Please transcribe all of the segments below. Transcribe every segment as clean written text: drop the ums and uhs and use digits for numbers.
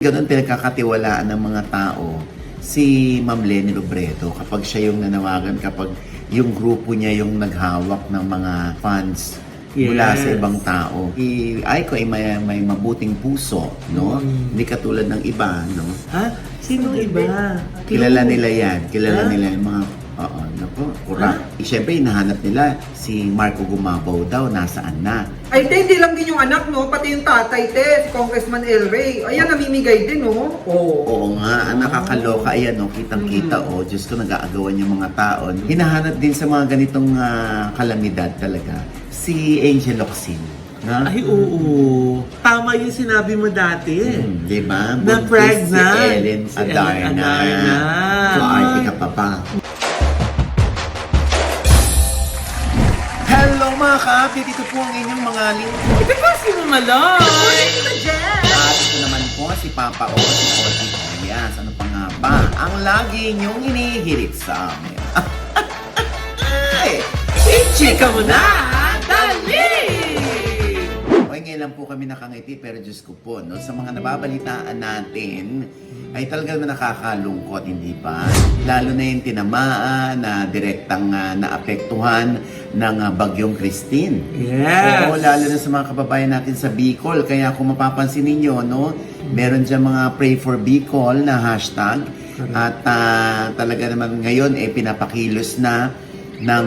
Ganon pinagkakatiwalaan ng mga tao si Ma'am Leni Robredo kapag siya yung nanawagan, kapag yung grupo niya yung naghawak ng mga funds mula sa ibang tao. Aiko ay may mabuting puso, no? Hindi katulad ng iba, no? Ha? Sinong iba? Kilala nila yan. Kilala nila yung mga kurang. Siyempre, hinahanap nila si Marco Gumabaw daw, nasaan na. Ay, hindi lang din yung anak, no? Pati yung tatay, si Congressman El Rey. Ayan, namimigay din, no? Oo nga, nakakaloka. Ayan, no? Kitang-kita, Diyos ko, nag-aagawan yung mga tao. Hinahanap din sa mga ganitong kalamidad talaga si Angel Locsin. Na? Ay, oo. Tama yung sinabi mo dati. Di ba? Na pregnant. Si Ellen Adarna. So, arte ka pa. Hello mga ka-update! Dito po ang inyong mga link. Ito po si Mama Loy. At ito naman po si Papa O, si Odi Elias. Ano pa nga ba? Ang lagi niyong hinihirit sa amin. Chika mo na! Dali! Okay, ngayon lang po kami nakangiti, pero Diyos ko po, no? Sa mga nababalitaan natin, ay talaga naman nakakalungkot, hindi ba? Lalo na yung tinamaan na direktang naapektuhan ng Bagyong Christine. Yes! Oo, lalo na sa mga kababayan natin sa Bicol. Kaya kung mapapansin ninyo, no, meron dyan mga Pray for Bicol na hashtag. At talaga naman ngayon, pinapakilos na ng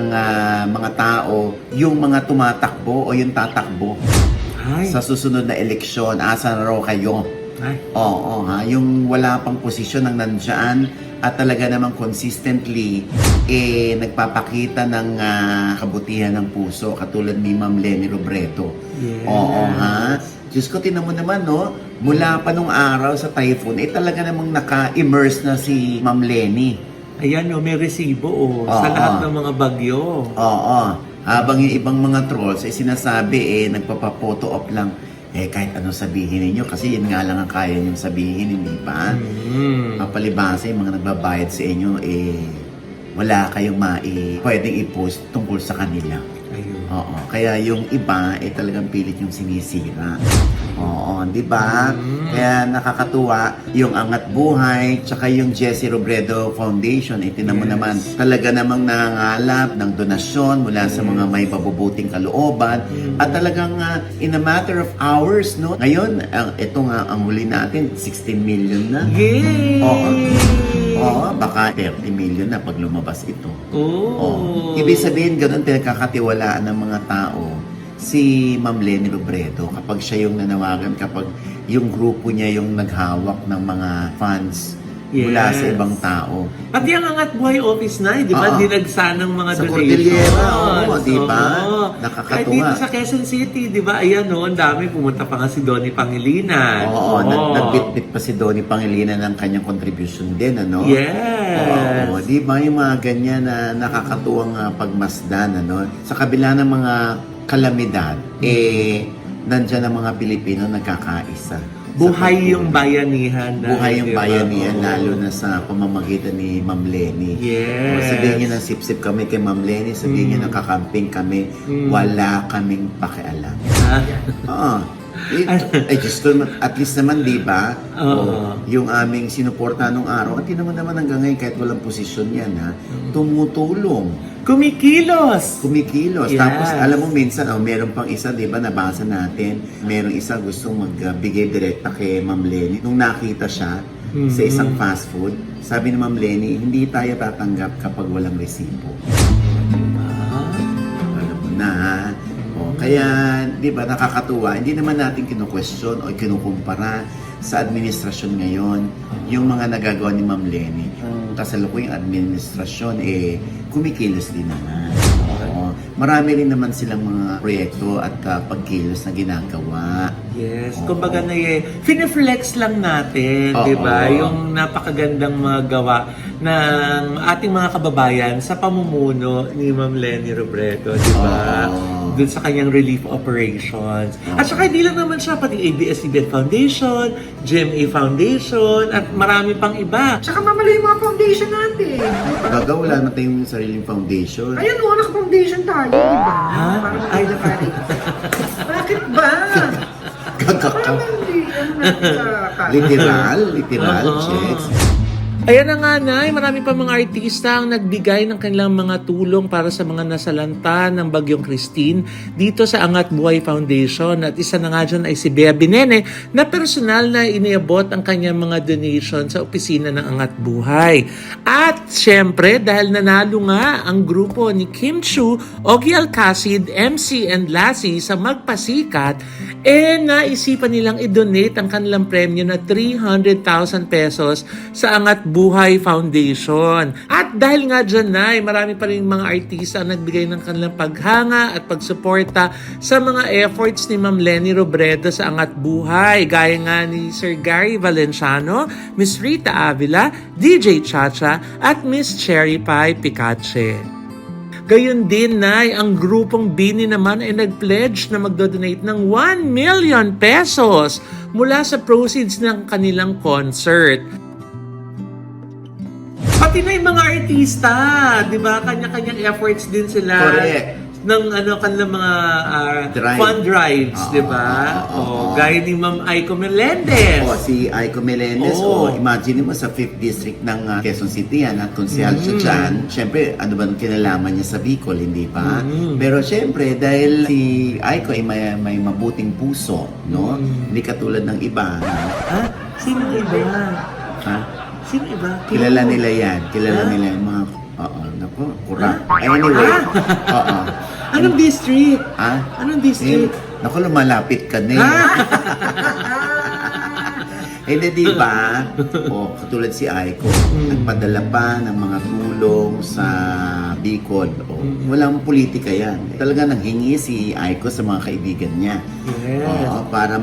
mga tao yung mga tumatakbo o yung tatakbo. Ay. Sa susunod na eleksyon. Asa na raw kayo? Ay. Oo, yung wala pang posisyon ng nandyan at talaga namang consistently nagpapakita ng kabutihan ng puso katulad ni Ma'am Leni Robredo. Yes. Oo, Diyos ko, tinan mo naman, no? Mula pa nung araw sa typhoon, talaga namang naka-immerse na si Ma'am Leni. Ayan, may resibo, sa lahat ng mga bagyo. Oo. Habang yung ibang mga trolls sinasabi, nagpapapoto op lang. Kahit ano sabihin ninyo, kasi yun nga lang ang kaya niyong sabihin, hindi ba? Palibasa yung mga nagbabayad sa inyo, wala kayong pwedeng i-post tungkol sa kanila. Ayun. Oo. Kaya yung iba, talagang pilit yung sinisira. Oo, di ba? Kaya nakakatuwa yung Angat Buhay, tsaka yung Jessie Robredo Foundation. Tinan mo naman, talaga namang nangangalap ng donasyon mula sa mga may mabubuting kalooban. At talagang in a matter of hours, no? Ngayon, ito nga, ang huli natin, 16 million na. Yay! Oo, baka 30 million na pag lumabas ito. Oh. Ibig sabihin, ganun pinagkakatiwalaan ng mga tao si Ma'am Leni Robredo kapag siya yung nanawagan, kapag yung grupo niya yung naghawak ng mga funds mula sa ibang tao. Pati ang Angat Buhay Office na, di ba? Dinagsa ng mga sa donations. Cordillera, di ba? Nakakatuwa. Kahit dito sa Quezon City, di ba? Ayan, ang dami. Pumunta pa nga si Donnie Pangilinan. Oo, nagbitbit pa si Donnie Pangilinan ng kanyang contribution din, ano? Yes! Oo, di ba yung mga ganyan na nakakatuwang pagmasdan, ano? Sa kabila ng mga kalamidad, nandyan ang mga Pilipino nagkakaisa. Buhay yung bayanihan. Buhay yung bayanihan, lalo na sa pamamagitan ni Ma'am Leni. Yes. Sabihin niyo na sip-sip kami kay Ma'am Leni, sabihin niyo na kakamping kami, wala kaming pakialam. Oo. Just at least naman, di ba? Yung aming sinuporta nung araw, at naman hanggang ngayon, kahit walang posisyon yan, tumutulong. Kumikilos! Kumikilos. Yes. Tapos, alam mo, minsan, meron pang isa, di ba, nabasa natin, merong isa gustong magbigay direkta kay Ma'am Leni. Nung nakita siya sa isang fast food, sabi ni Ma'am Leni, hindi tayo tatanggap kapag walang resibo. Alam mo na, kaya, di ba, nakakatuwa. Hindi naman natin kinu-question o kinukumpara sa administrasyon ngayon yung mga nagagawa ni Ma'am Leni. Ang kasalukuyang administrasyon, kumikilos din naman. Marami rin naman silang mga proyekto at pagkilos na ginagawa. Yes, kumbaga fine-flex lang natin, di ba? Yung napakagandang mga gawa ng ating mga kababayan sa pamumuno ni Ma'am Leni Robredo, di ba? Doon sa kanyang relief operations. At saka hindi lang naman siya, pati ABS-CBN Foundation, GMA Foundation, at marami pang iba. Tsaka mamali yung mga foundation natin. Baga, wala na tayong sariling foundation. Ayan, naka-foundation tayo, di ba? Ha? Parang ay, bakit ba? Pagkaka... Literal, Oo. checks. Ayan na nga, Nay, marami pa mga artista ang nagbigay ng kanilang mga tulong para sa mga nasalanta ng Bagyong Christine dito sa Angat Buhay Foundation. At isa na nga dyan ay si Bea Binene na personal na iniabot ang kanyang mga donation sa opisina ng Angat Buhay. At syempre, dahil nanalo nga ang grupo ni Kim Chu, Ogie Alcacid, MC and Lassie sa Magpasikat, naisipan nilang i-donate ang kanilang premyo na 300,000 pesos sa Angat Buhay Foundation. At dahil nga dyan na, marami pa rin mga artista ang nagbigay ng kanilang paghanga at pagsuporta sa mga efforts ni Ma'am Leni Robredo sa Angat Buhay. Gaya nga ni Sir Gary Valenciano, Miss Rita Avila, DJ Chacha at Miss Cherry Pie Picache. Gayon din, Nay, ang grupong Bini naman ay nag-pledge na magdodonate ng 1 million pesos mula sa proceeds ng kanilang concert. Pati na yung mga artista, di ba? Kanya-kanyang efforts din sila. Correct. Ng kanilang mga Drive. fund drives, di ba? Gaya ni Ma'am Aiko Melendez. Si Aiko Melendez, Oo. imagine mo sa 5th district ng Quezon City yan at konsehal siya dyan. Siyempre, ano ba ang kinalaman niya sa Bicol, hindi ba? Pero siyempre, dahil si Aiko ay may mabuting puso, no? Hindi katulad ng iba. Ha? Sino iba? Ha? Sino iba? Kilala nila yan. Kilala nila yung mga... Oo, naku, kurang. Anyway, oo. Anong district? Ah? Anong district? Naku, lumalapit ka na eh. Di ba? Katulad si Aiko, nagpadala pa ng mga tulong sa Bicol. Walang politika yan. Talaga nanghingi si Aiko sa mga kaibigan niya. Yes. Para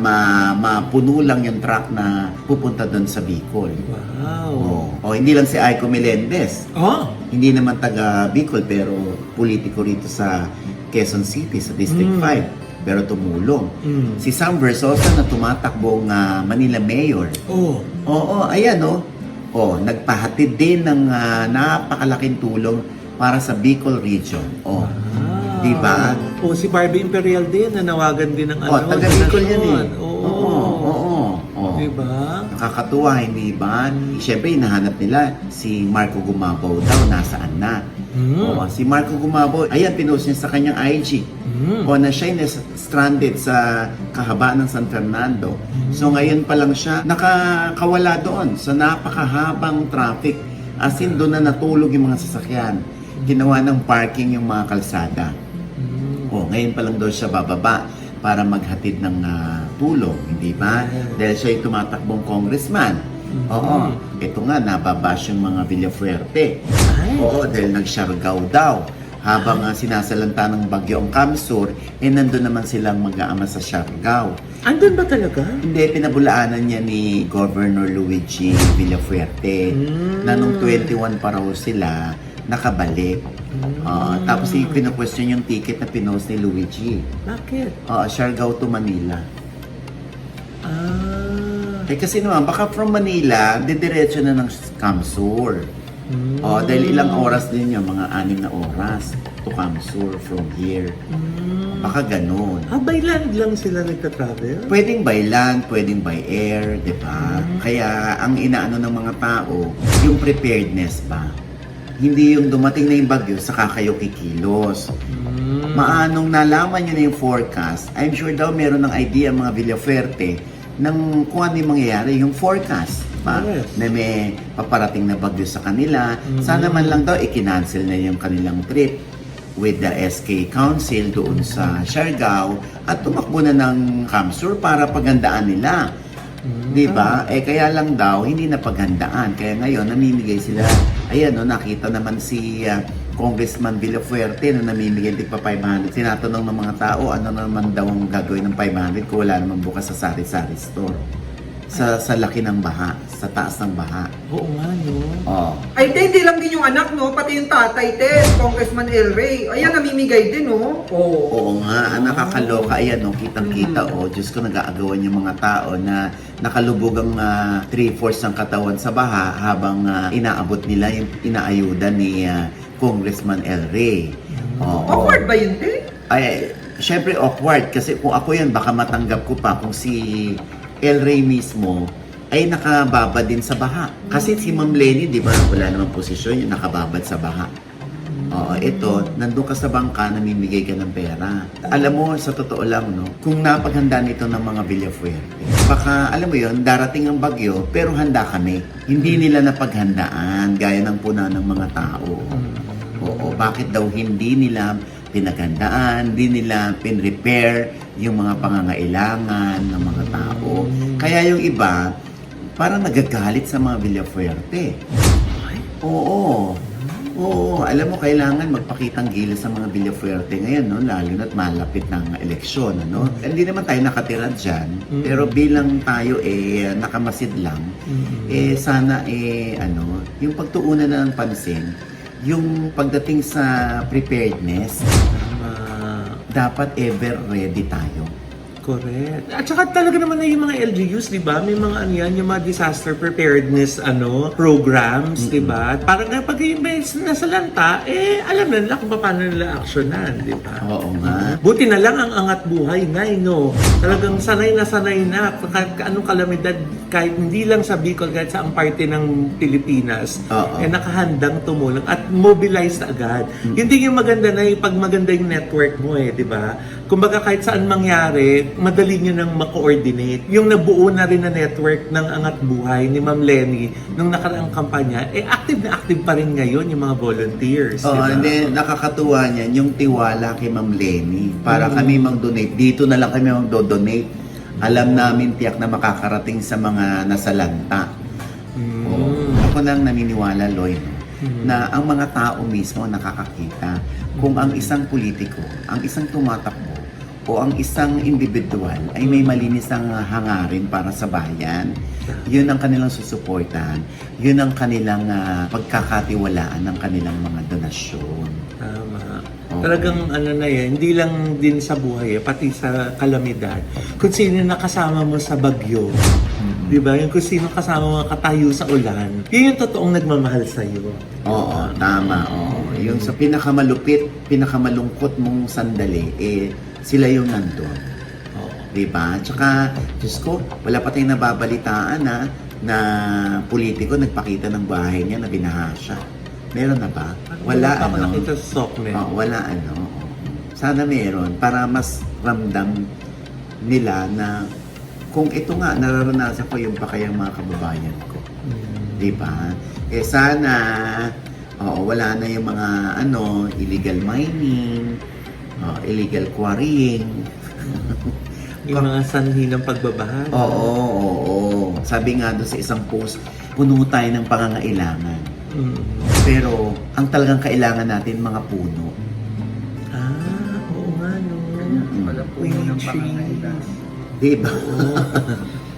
mapuno lang yung truck na pupunta doon sa Bicol. Wow. Hindi lang si Aiko Melendez. Oh? Hindi naman taga Bicol pero politiko rito sa Quezon City, sa District 5. Pero tumulong. Si Sam Versosa na tumatakbong Manila Mayor. Oo, ayan nagpahatid din ng napakalaking tulong para sa Bicol region. Di ba? Si Barbie Imperial din, nanawagan din ng Taga Bicol yan eh. Oo. Di ba? Nakakatuwa, hindi ba? Siyempre, hinahanap nila si Marco Gumabaw daw, nasaan na. Si Marco Gumabaw, ayan, pinost niya sa kanyang IG. Na siya ay stranded sa kahabaan ng San Fernando. So ngayon pa lang siya nakakawala doon sa napakahabang traffic. As in, doon na natulog yung mga sasakyan. Ginawa ng parking yung mga kalsada. Ngayon pa lang doon siya bababa para maghatid ng tulong, hindi ba? Dahil siya ay tumatakbong congressman. Ito nga, nababash yung mga Villafuerte. Dahil nag-Siargao daw. Habang sinasalanta ng bagyo ang Kamsur, nandun naman silang mag-aama sa Siargao. Andun ba talaga? Hindi, pinabulaanan niya ni Governor Luigi Villafuerte na nung 21 pa raw sila nakabalik. Tapos pina-question yung ticket na pinost ni Luigi. Bakit? Siargao to Manila. Kasi naman, baka from Manila, didiretso na ng Kamsur. Dahil ilang oras din yun, mga 6 na oras to Kamsur from here. Baka ganun. By land lang sila nagta-travel? Pwedeng by land, pwedeng by air, di ba? Kaya ang inaano ng mga tao, yung preparedness ba? Hindi yung dumating na yung bagyo, saka kayo kikilos. Maanong nalaman nyo na yung forecast, I'm sure daw meron ng idea mga Villafuerte ng kung ano yung mangyayari, yung forecast. Yes. Na may paparating na bagyo sa kanila. Sana man lang daw i-cancel na yung kanilang trip with the SK Council doon sa Siargao at tumakbo na ng Kamsur para paghandaan nila. Di ba? Kaya lang daw, hindi na paghandaan. Kaya ngayon, namimigay sila. Ayan, nakita naman si Congressman Villafuerte na namimigay din pa 500. Tinatanong ng mga tao, ano naman daw ang gagawin ng 500 kung wala naman bukas sa sari-sari store. Sa laki ng baha, sa taas ng baha. Oo nga, no? Ay, hindi lang din yung anak, no? Pati yung tatay, Congressman El Rey. Ayan, namimigay din, no? Oo nga, nakakaloka. Ayan, kitang-kita. Diyos ko, nag-aagawan yung mga tao na nakalubog ang 3/4 ng katawan sa baha habang inaabot nila yung inaayuda ni Congressman El Rey. Awkward ba yun, te? Ay, syempre awkward kasi kung ako yun, baka matanggap ko pa kung si El Rey mismo ay nakababa din sa baha. Kasi si Ma'am Lenny, di ba, wala namang posisyon, yung nakababad sa baha. Oo, ito, nandun ka sa bangka, namimigay ka ng pera. Alam mo, sa totoo lang, no, kung napaghanda nito ng mga Villafuerte, baka, alam mo yon, darating ang bagyo, pero handa kami. Hindi nila napaghandaan, gaya ng puna ng mga tao. Oo, bakit daw hindi nila pinaghandaan, hindi nila pin-repair yung mga pangangailangan ng mga tao. Kaya yung iba, parang nagagalit sa mga Villafuerte. Oo. Oo, alam mo, kailangan magpakitang gilas sa mga Villafuerte ngayon, no? Lalo na't malapit ng eleksyon, ano? Hindi naman tayo nakatira dyan, pero bilang tayo nakamasid lang, sana yung pagtuunan na ng pansin, yung pagdating sa preparedness, dapat ever ready tayo. Correct. At saka talaga naman na yung mga LGUs, di ba? May mga yung mga disaster preparedness programs, di ba? Parang kapag yung nasa lanta, alam na nila kung paano nila aksyonan, di ba? Oo nga. Buti na lang ang angat buhay na, no? Talagang sanay na kahit anong kalamidad, kahit hindi lang sa Bicol, kahit sa ang parte ng Pilipinas, nakahandang tumulong at mobilized agad. Hindi yung maganda na pag maganda yung network mo, di ba? Kumbaga kahit saan mangyari, madali nyo nang ma-coordinate. Yung nabuo na rin na network ng Angat Buhay ni Ma'am Lenny nung nakaraang kampanya, active na active pa rin ngayon yung mga volunteers. Oo, diba? and then nakakatuwa niyan yung tiwala kay Ma'am Lenny para kami mang-donate. Dito na lang kami mang-donate. Alam namin tiyak na makakarating sa mga nasalanta. Oo. Ako nang naniniwala, Loy, na ang mga tao mismo nakakakita kung ang isang politiko, ang isang tumatakbo, o ang isang individual ay may malinis ang hangarin para sa bayan, yun ang kanilang susuportahan, yun ang kanilang pagkakatiwalaan ng kanilang mga donasyon. Tama. Talagang hindi lang din sa buhay, pati sa kalamidad. Kung sino nakasama mo sa bagyo, di ba? Yung kung sino kasama mo katayo sa ulan, yun yung totoong nagmamahal sa'yo. Oo, tama. Oo. Yung sa pinakamalungkot mong sandali, sila yung nandun. Diba? Tsaka, Diyos ko, wala pa tayong nababalitaan na politiko nagpakita ng bahay niya na binaha siya. Meron na ba? Wala, pa nakita sa Sokme. Wala, Sana meron para mas ramdam nila na kung ito nga, nararanasan ko yung pakayang mga kababayan ko. Diba? Sana, wala na yung mga, illegal mining, illegal quarrying. Yung mga sanhi ng pagbabahan. Oo. Sabi nga doon sa isang post, puno tayo ng pangangailangan. Pero, ang talagang kailangan natin, mga puno. Oo nga, no. Wala po yung pangangailangan. Diba?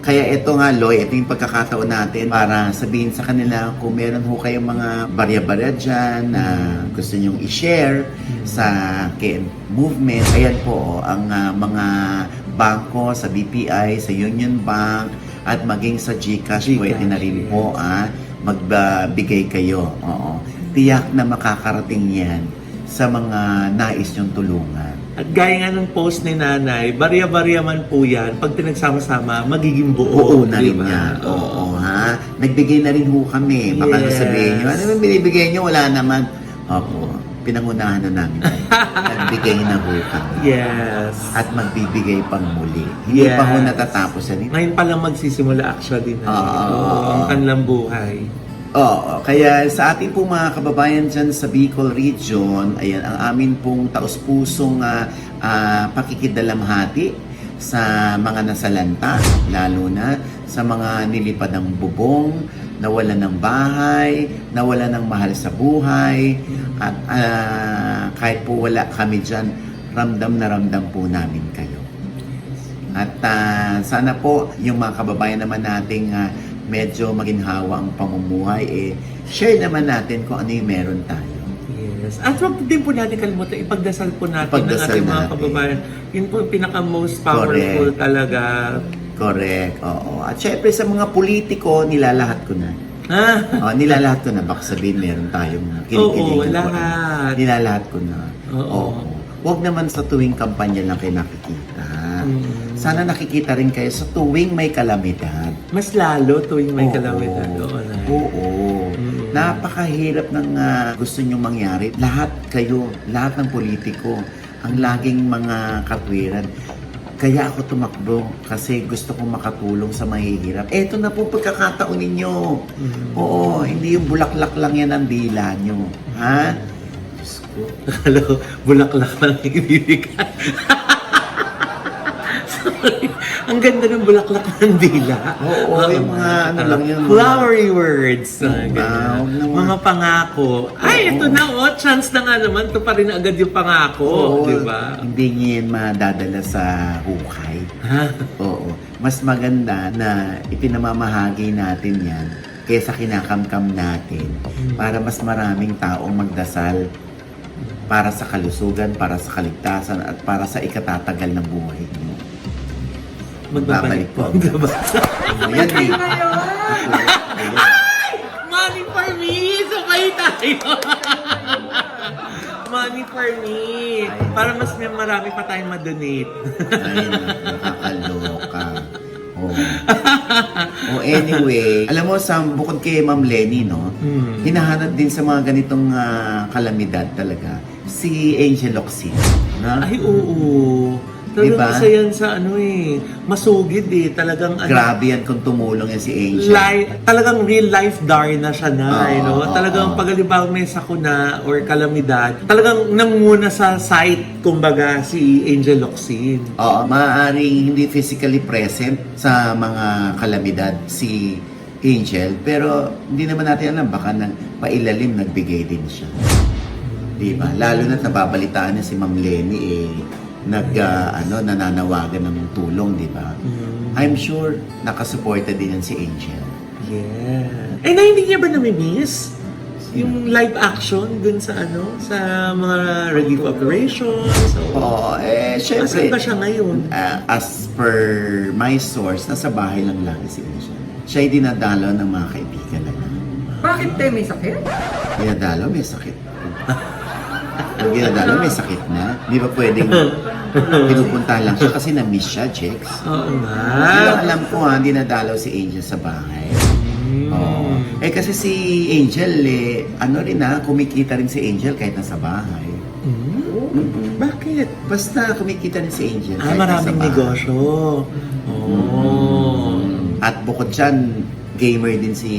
Kaya ito nga, Loy, ito yung pagkakataon natin para sabihin sa kanila kung meron ho kayong mga barya-barya dyan na gusto nyong i-share sa KM Movement. Ayan po, ang mga bangko sa BPI, sa Union Bank, at maging sa GCash, pwede na rin po magbigay kayo. Oo. Tiyak na makakarating yan sa mga nais nyong tulungan. At gaya nga ng post ni Nanay, barya-barya man po yan, pag pinagsama-sama, magiging buo. Oo na rin diba? yan. Oo, ha? Nagbigay na rin ho kami. Baka sabihin nyo, ano naman binibigay nyo? Wala naman. Opo, pinangunahan na namin. Nagbigay na ho kami. Yes. At magbibigay pang muli. Hindi pa ho natatapos yan. Ngayon pa lang magsisimula actually na ang kanilang buhay. Oo, kaya sa ating pong mga kababayan dyan sa Bicol Region, ayan, ang amin pong taus-pusong pakikidalamhati sa mga nasalanta, lalo na sa mga nilipad ng bubong, nawala ng bahay, nawala ng mahal sa buhay, at kahit po wala kami dyan, ramdam na ramdam po namin kayo. At sana po yung mga kababayan naman nating medyo maginhawa ang pamumuhay, share naman natin kung ano yung meron tayo. Yes. At wag din po natin kalimutan, ipagdasal po natin ng ating mga kababayan. Yun po yung pinaka-most powerful talaga. Correct, oo. At syempre sa mga politiko, nilalahat ko na. Nilalahat ko na. Baka sabihin meron tayong kinikilig. Oo, lahat. Nilalahat ko na. Oo. Huwag naman sa tuwing kampanya lang kayo nakikita. Sana nakikita rin kayo sa tuwing may kalamidad. Mas lalo tuwing may Oo. kalamidad. Oo, Nay. Oo. Napakahirap ng gusto nyo mangyari. Lahat kayo, lahat ng politiko, ang laging mga katwiran. Kaya ako tumakbo kasi gusto kong makatulong sa mahihirap. Eto na po pagkakataon ninyo. Oo, hindi yung bulaklak lang yan ang dila nyo. Ha? Diyos ko. Hello, bulaklak lang ibibigay. Sorry. Ang ganda ng bulaklak ng dila. Oo, yung mga ano lang yun. Flowery words. Ganyan. huwag naman. Mga pangako. Ay, ito na oh. Chance na nga naman. Ito pa rin agad yung pangako. Oo, Di ba? Hindi niya yan madadala sa hukay. Ha? Oo. Mas maganda na ipinamamahagi natin yan kaysa kinakamkam natin para mas maraming taong magdasal para sa kalusugan, para sa kaligtasan, at para sa ikatatagal ng buhay niyo. Magbabalik po. Diba? Ayan eh. Money for me! Sabay tayo! Money for me! Para mas may marami pa tayong madonate. Ay, nakakaloka. Oh. Oh, anyway, alam mo, bukod kay Ma'am Lenny, no? Hinahanap din sa mga ganitong kalamidad talaga si Angel Locsin. Na? Ay, oo. Talagang Diba? isa yan sa ano eh. Masugid eh. Talagang ano. Grabe yan kung tumulong yan si Angel. Talagang real life Darna siya na, Oo, no? Talagang oo. pag halimbawa may sakuna or kalamidad, talagang nanguna sa site, kumbaga, si Angel Locsin. Oo, maaaring hindi physically present sa mga kalamidad si Angel, pero hindi naman natin alam, baka pailalim nagbigay din siya. Diba? Lalo na't nababalitaan niya si Ma'am Lenny nananawagan ng tulong, di ba? I'm sure nakasuporta din yan si Angel. Yeah. Eh, na hindi niya ba nami-miss? Yung live action dun sa sa mga relief operations? Oo, syempre. Asan ba siya ngayon? As per my source, nasa bahay lang lagi si Angel. Siya'y dinadalaw ng mga kaibigan na lang. Bakit te, may sakit? Dinadalaw, may sakit. Pag dinadalaw, may sakit na. Di ba pwedeng pinupunta lang siya kasi na-miss siya, Jex? Oo nga. Pero alam ko dinadalaw si Angel sa bahay. Oo. Eh kasi si Angel, kumikita rin si Angel kahit nasa bahay. Bakit? Basta kumikita rin si Angel kahit Maraming nasa bahay. negosyo. Oh. At bukod dyan, gamer din si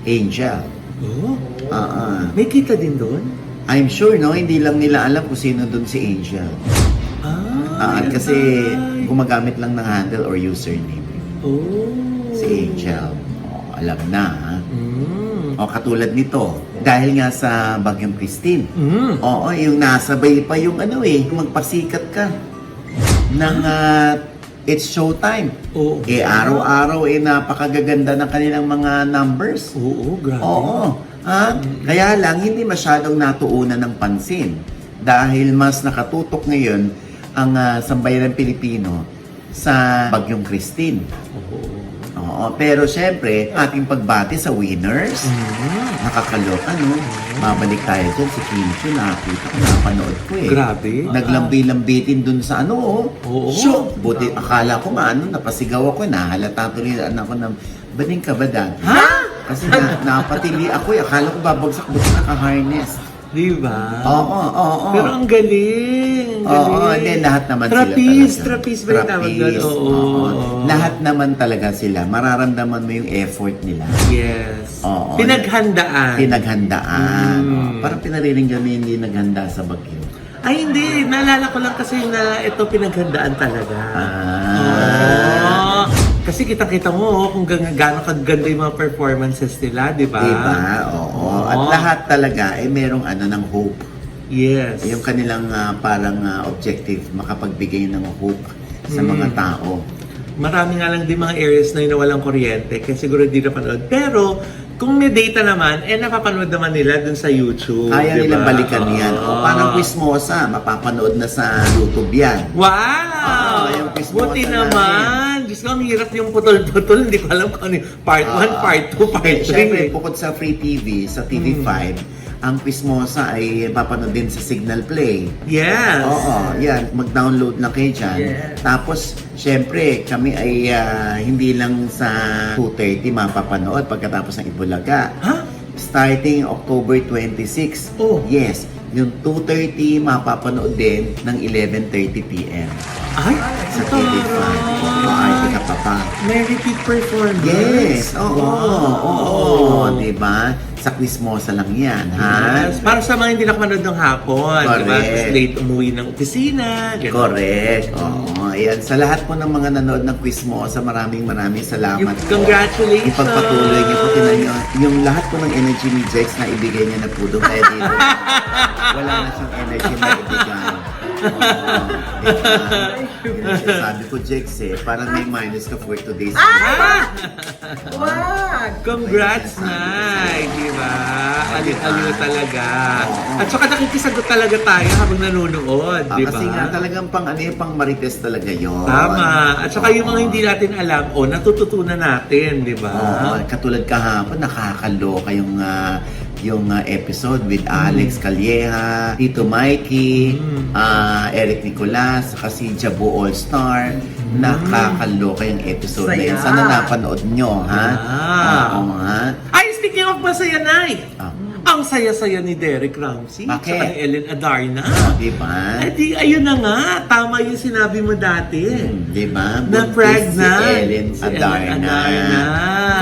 Angel. Oh? Ah. May kita din doon? I'm sure, no? Hindi lang nila alam kung sino doon si Angel. At kasi gumagamit lang ng handle or username. Oh. Si Angel. Alam na, ha? Katulad nito, dahil nga sa Bagyong Christine. Oo, yung nasabay pa yung magpasikat ka ng It's Showtime. Oo. Araw-araw napakagaganda ng kanilang mga numbers. Oo, grabe. Oo. Kaya lang, hindi masyadong natuunan ng pansin. Dahil mas nakatutok ngayon ang sambayanang Pilipino sa Bagyong Christine. Oo, pero syempre, ating pagbati sa winners. Nakakaloka, no? Mabalik tayo dyan, si Kim Chiu, nakakita ko, napanood ko eh. Grabe. Naglambi-lambitin dun sa Oo. Show! Buti, akala ko napasigaw ako, nahalata tuloy ako ng, baning ka ba, Dad? Ha? Kasi napatili ako eh. Akala ko babagsak, buti naka-harness. Di ba? Oo. Pero ang galing. Oo, hindi, lahat naman Trapeze, sila talaga. trapeze ba yung tawag doon? Oo. Lahat naman talaga sila. Mararamdaman mo yung effort nila. Yes. Oo. Pinaghandaan. Pinaghandaan. Parang pinariringgan mo yung hindi naghanda sa bagyo. Ay, hindi. Naalala ko lang kasi na ito pinaghandaan talaga. Oo. Kasi kitang-kita mo kung gaano kaganda yung mga performances nila, di ba? Diba? Oo. At lahat talaga merong ng hope. Yes. Yung kanilang parang objective, makapagbigay ng hope sa mga tao. Marami nga lang din mga areas na yun na walang kuryente, kaya siguro hindi napanood. Pero, kung may data naman, napapanood naman nila dun sa YouTube. Kaya diba? nilang balikan yan. O, parang Quizmosa, mapapanood na sa YouTube yan. Wow! Yung Quizmosa Buti natin. naman! Diyos ko, ang hirap yung putol-putol. Hindi ko alam kung ano yung part 1, part 2, part 3. Siyempre, bukod sa Free TV, sa TV5, ang Quizmosa ay papanood din sa Signal Play. Yes! Oo, yan. Mag-download lang kayo dyan. Yes. Tapos, syempre, kami ay hindi lang sa 2:30 mapapanood pagkatapos ng Ibulaga. Ha? Starting October 26. Oh. Yes. Yung 2:30 mapapanood din ng 11:30 p.m. Ay, sa TV5. Maarte ka pa pa. May repeat performance. Yes. Oo. Wow. Oo. Diba? Sa Quizmosa lang yan, ha? Yes. Para sa mga hindi nakapanood ng hapon, di ba? Correct. Tapos late umuwi ng opisina. ganun. Correct. Oo. Ayan. Sa lahat po ng mga nanood ng Quizmosa, maraming salamat po. Congratulations! Ipagpatuloy niyo po, tinan niyo, yung lahat po ng energy ni Jex na ibigay niya na po doon, kaya dito, wala na siyang energy na ibigay. Sabi ko, Jex parang may minus ka for today's Ah! Wag! Congrats, Nay! Di ba? Alit-alito talaga. Oo. At saka nakikisagot talaga tayo habang nanonood, di ba? Kasi nga talagang pang pang marites talaga yun. Tama. At saka yung mga hindi natin alam, natututunan natin, di ba? Oo, katulad kahapon, nakakaloka yung episode with Alex Calleja, Tito Mikey, Eric Nicolas, saka si Jabu All-Star. Nakakaloka yung episode na yun. Saya. Sana napanood nyo, ha? Ah. Oo, ha? Ay, speaking of masaya, Nay! Ah. Ang saya-saya ni Derek Ramsey. Bakit? Saka ni Ellen Adarna. Diba? Ay, di, ayun na nga. Tama yung sinabi mo dati. Diba? Na Buntis pregnant. Si Ellen Si Ellen Adarna. Adarna.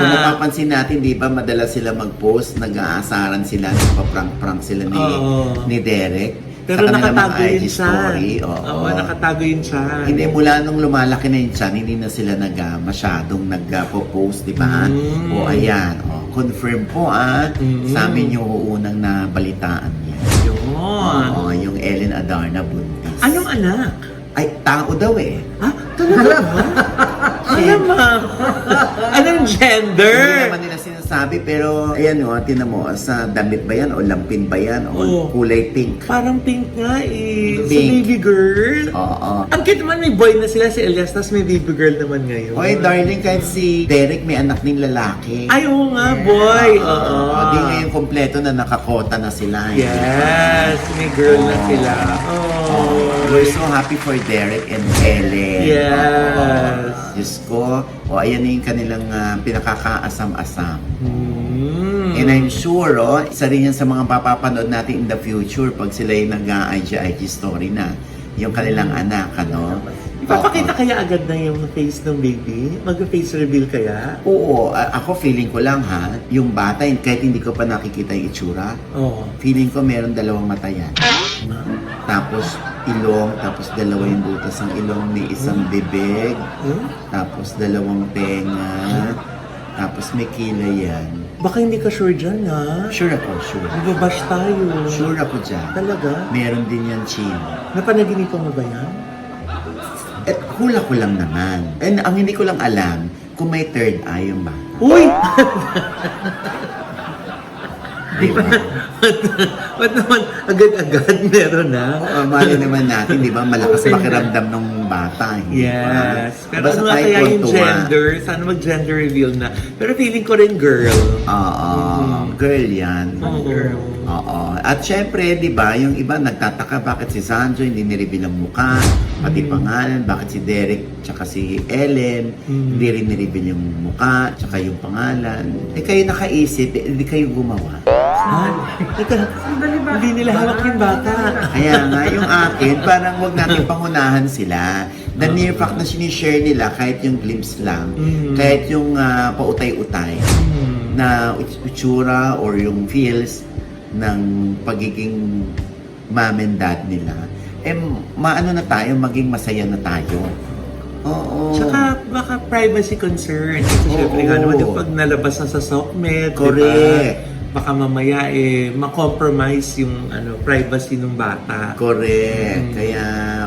Kung napapansin natin, di ba, madalas sila mag-post, nag-aasaran sila, nagpa-prank-prank sila Oo. ni Derek. Pero sa kanilang nakatago mga yun IG siya. story. Oo, nakatago yun siya. Hindi, mula nung lumalaki na yun siya, hindi na sila masyadong nag-post, di ba? O ayan, confirm po sa amin yung unang nabalitaan niya. Yun. Oo, yung Ellen Adarna buntis. Anong anak? Ay, tao daw eh. Ha? Talaga ba? Alam mo. Anong Hindi gender? naman nila sinasabi, pero ayan o, tinan mo, sa damit ba yan o lampin ba yan o Oo. kulay pink? Parang pink nga eh. Sa Pink. baby girl. Oo. Ang cute naman, may boy na sila si Elias, tapos may baby girl naman ngayon. Oy, darling, kahit si Derek may anak ng lalaki. Ay, oo nga, boy. Oo. Di ngayon kompleto na nakakota na sila. eh. Yes, may girl na sila. Oh. We're so happy for Derek and Ellen. Yes. Diyos ko. O, ayan na yung kanilang pinakakaasam-asam. Mm. And I'm sure, isa rin yan sa mga papapanood natin in the future pag sila yung nag-IG story na. Yung kanilang anak, ano? Ipapakita kaya agad na yung face ng baby? Mag-face reveal kaya? Oo, ako feeling ko lang yung bata, kahit hindi ko pa nakikita yung itsura, Oo. feeling ko meron dalawang mata yan. Tapos ilong, tapos dalawa yung butas ng ilong, may isang bibig, tapos dalawang tenga, tapos may kilay yan. Baka hindi ka sure dyan, ha? Sure ako, sure. Mababash tayo. Sure ako dyan. Talaga? Meron din yan, chin. Napanaginipan mo ba yan? At hula ko lang naman. And ang hindi ko lang alam, kung may third eye yung bata. Uy! Diba? Ba't naman agad-agad meron na? Mali naman natin, di ba? Malakas pakiramdam ng bata. Hindi ba? Yes. Pero Basta ano nga tayo kaya yung tuwa. gender? Sana mag-gender reveal na. Pero feeling ko rin girl. Oo, girl yan. Girl. Oo. At syempre, di ba, yung iba nagtataka bakit si Sanjo hindi nireveal ang mukha, pati pangalan, bakit si Derek tsaka si Ellen hindi rin nireveal yung mukha, tsaka yung pangalan. Eh kayo nakaisip, hindi kayo gumawa. Ha? Teka, hindi nila hawak yung bata. Kaya nga, yung akin, parang wag natin pangunahan sila. The mere fact na sinishare nila, kahit yung glimpse lang, kahit yung pautay-utay, na itsura or yung feels ng pagiging mom and dad nila, maano na tayo, maging masaya na tayo. Oo. Tsaka baka privacy concern. Kasi syempre nga naman yung pag nalabas na sa SOCMED, Correct. diba? Baka mamaya ma-compromise yung privacy ng bata. Correct. Kaya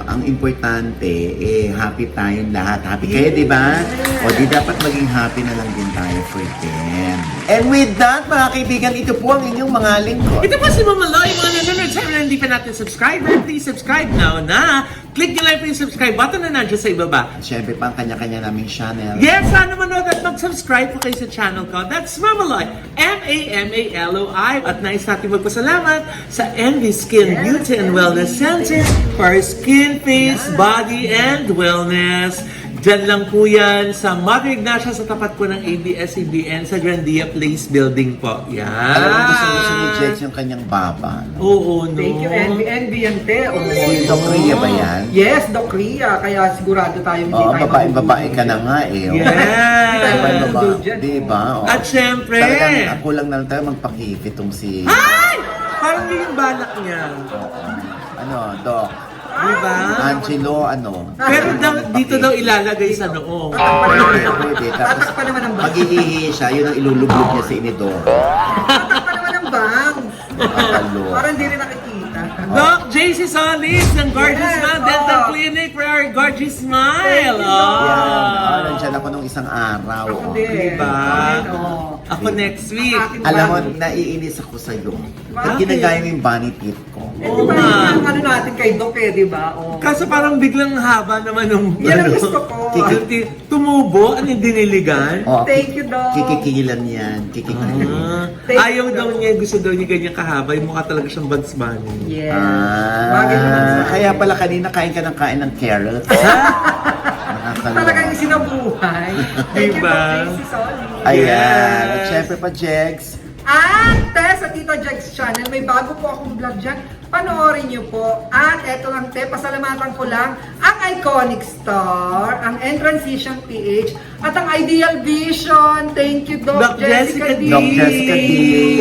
ang importante, happy tayong lahat. Happy kayo, di ba? O di dapat maging happy na lang din tayo for them. And with that, mga kaibigan, ito po ang inyong mga lingkod. Ito po si Mama Loy, mga nanonood sa mga hindi pa natin subscriber. Please subscribe now na click nyo lang po yung subscribe button na nandiyan sa ibaba. Siyempre pa ang kanya-kanya naming channel. Yes, sana manood at mag-subscribe po kayo sa channel ko. That's Mamaloy, M-A-M-A-L-O-I. At nais natin magpasalamat sa Envy Skin Beauty and Wellness Center for skin, face, body, and wellness. Diyan lang po yan sa Mother Ignacia sa tapat po ng ABS-CBN sa Grandia Place Building po. Yan. Alam mo, gusto ni Jex yung kanyang baba. No? Oo, no. Thank you, Envy. Envy yan, te. Oh. Si Doc Rhea ba yan? Yes, Doc Rhea. Kaya sigurado tayo hindi Oo, tayo babae ka na nga eh. oh. Yes. Babae-babae. Diba? Oh. At syempre, Talagang ako lang na tayo magpakif itong si... ay! Parang yun yung balak niya. Ano, Doc? Diba? Angelo, ano? Pero dito daw ilalagay sa noo. Pwede. Tapos Tatak pa naman ang bang. maghihihi siya, yun ang ilulublog niya sa inidor. Tatak pa naman ang bang. Nakakalo. Parang hindi rin nakikita. Doc JC Solis ng Gorgeous Yes, Smile Dental oh. Clinic for our Gorgeous Smile. Thank you, Doc. Yan. Nandyan ako nung isang araw. Ako oh. din. Diba? Oo. Ako next week. Akin Alam mo, bang. naiinis ako sa'yo. Ba't Bakit? ginagaya mo yung bunny teeth ko? Eh, Oo di ba nga. yung ano natin kay Doc eh, di ba? Oh. Kaso parang biglang haba naman nung Yan ang gusto ko. Tumubo, ano yung diniligan? Oh, Thank you, Doc. Kikikilan yan. Kikikilan. Ah, Thank ayaw you, daw Doc. niya, gusto daw niya ganyan kahaba. Yung mukha talaga siyang Bugs Bunny. Yes. Bagay naman sa Kaya pala kanina kain ka ng carrots. Nakakaloka. Talagang isinabuhay. Thank you, Diba? Doc Casey Solly. Ayan. Yes. At syempre pa, Jex. At sa Tito Jags channel, may bago po akong vlog dyan. Panoorin niyo po. At eto lang, pasalamatan ko lang ang Iconic Star, ang Entransition PH, at ang Ideal Vision. Thank you, Doc Doc Jessica Jessica D. D. Doc Jessica D.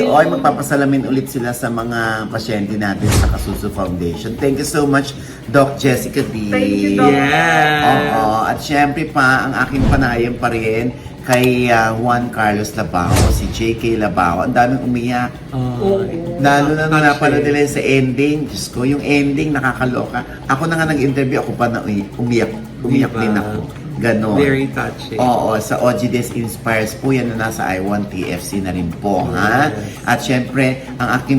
Oy, magpapasalamin ulit sila sa mga pasyente natin sa Kasuso Foundation. Thank you so much, Doc Jessica D. Thank you, Doc. Yes. Oo. At syempre pa, ang aking panayam pa rin kay Juan Carlos Labao, si JK Labao. Ang daming umiyak. Oh, Lalo na nung napanood nila sa ending. Diyos ko, yung ending nakakaloka. Ako na nga nag-interview, ako pa na umiyak. Umiyak Diba? din ako. Ganon. Very touching. Oo, sa OGDS Inspires po yan na nasa I1 TFC na rin po, ha? At syempre, ang ating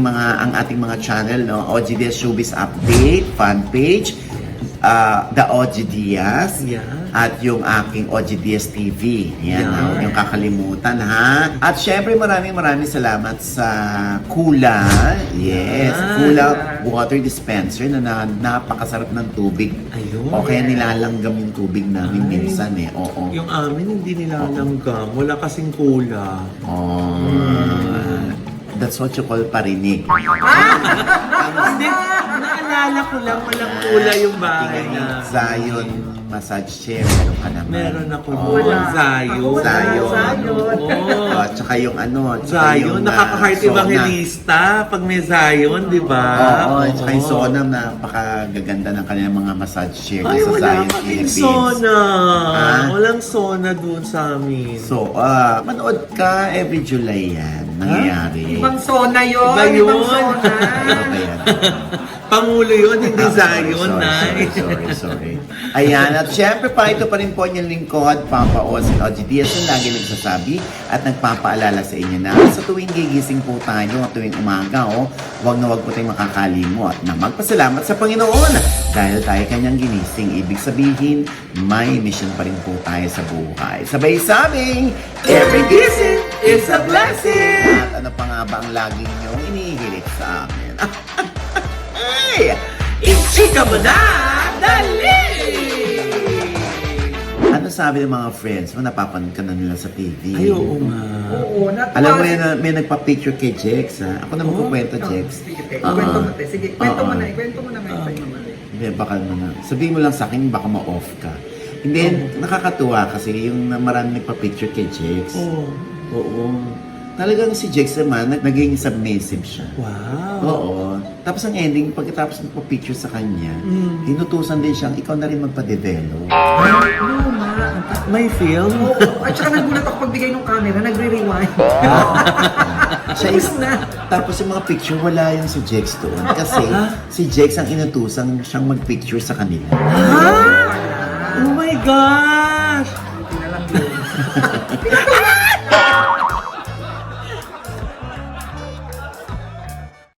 mga channel, no, OGDS Showbiz Update, fan page, The OGDS, Yeah. at yung aking OGDS TV. Yan, Yeah. huwag yung kakalimutan, ha? At syempre, maraming salamat sa Kula. Yes, Ah. Kula Water Dispenser na napakasarap ng tubig. Ayun. O kaya nilalanggam yung tubig namin Ay. minsan eh. Oo. Yung amin hindi nilalanggam. Wala kasing kula. Oh. That's what you call parinig. Hindi, naalala ko lang walang kula yung bahay na. Zion massage chair, meron ka naman. Meron ako Oo. doon. Wala. Zion. Ako wala. Zion. Zion. Oo. Oh, tsaka yung ano, tsaka Zion, yung nakaka-heart Sona. evangelista pag may Zion, di ba? Oo, tsaka yung Sona, napakagaganda ng kanilang mga massage chair Ay, sa wala Zion kaming Philippines. Sona. Ah? Walang Sona doon sa amin. So, manood ka every July yan. Nangyayari. Ibang Sona yun. Iba yun. Ibang Sona. Ano ba yan? Pangulo yun, hindi Sorry, Zion na. sorry. Ayan, at syempre pa, ito pa rin po yung lingkod, Papa Osin OGDS, yung lagi nagsasabi at nagpapaalala sa inyo na sa tuwing gigising po tayo, tuwing umaga, wag na wag po tayong makakalimot na magpasalamat sa Panginoon dahil tayo kanyang ginising. Ibig sabihin, may mission pa rin po tayo sa buhay. Sabay sabing, every gising is a blessing! At ano pa nga ba ang lagi niyong inihirit sa amin? Ay! Ichika mo na! Dali! Ano sabi ng mga friends mo? Napapanood ka na nila sa TV. Ay, oo nga. Oo, natuwa. Alam mo yun, may nagpa-picture kay Jex, ha? Ako na magkukwento, Jex. Sige, te. Oo. Kwento mo, te. Sige, kwento mo Oo. na. Ikwento mo na ngayon sa'yo naman. Hindi, baka na. Sabihin mo lang sa akin, baka ma-off ka. Hindi, nakakatuwa kasi yung marami nagpa-picture kay Jex. Oo. Oo. Talagang si Jex naman, naging submissive siya. Wow. Oo. Tapos ang ending, pagkatapos nagpa-picture sa kanya, inutusan din siyang, ikaw na rin magpa-develop. May film? Oo. At saka nagulat ako pagbigay ng camera, nagre-rewind. Siya Tapos is, na. tapos yung mga picture, wala yung si Jex doon. Kasi si Jex ang inutusan siyang mag-picture sa kanila. Oh my God!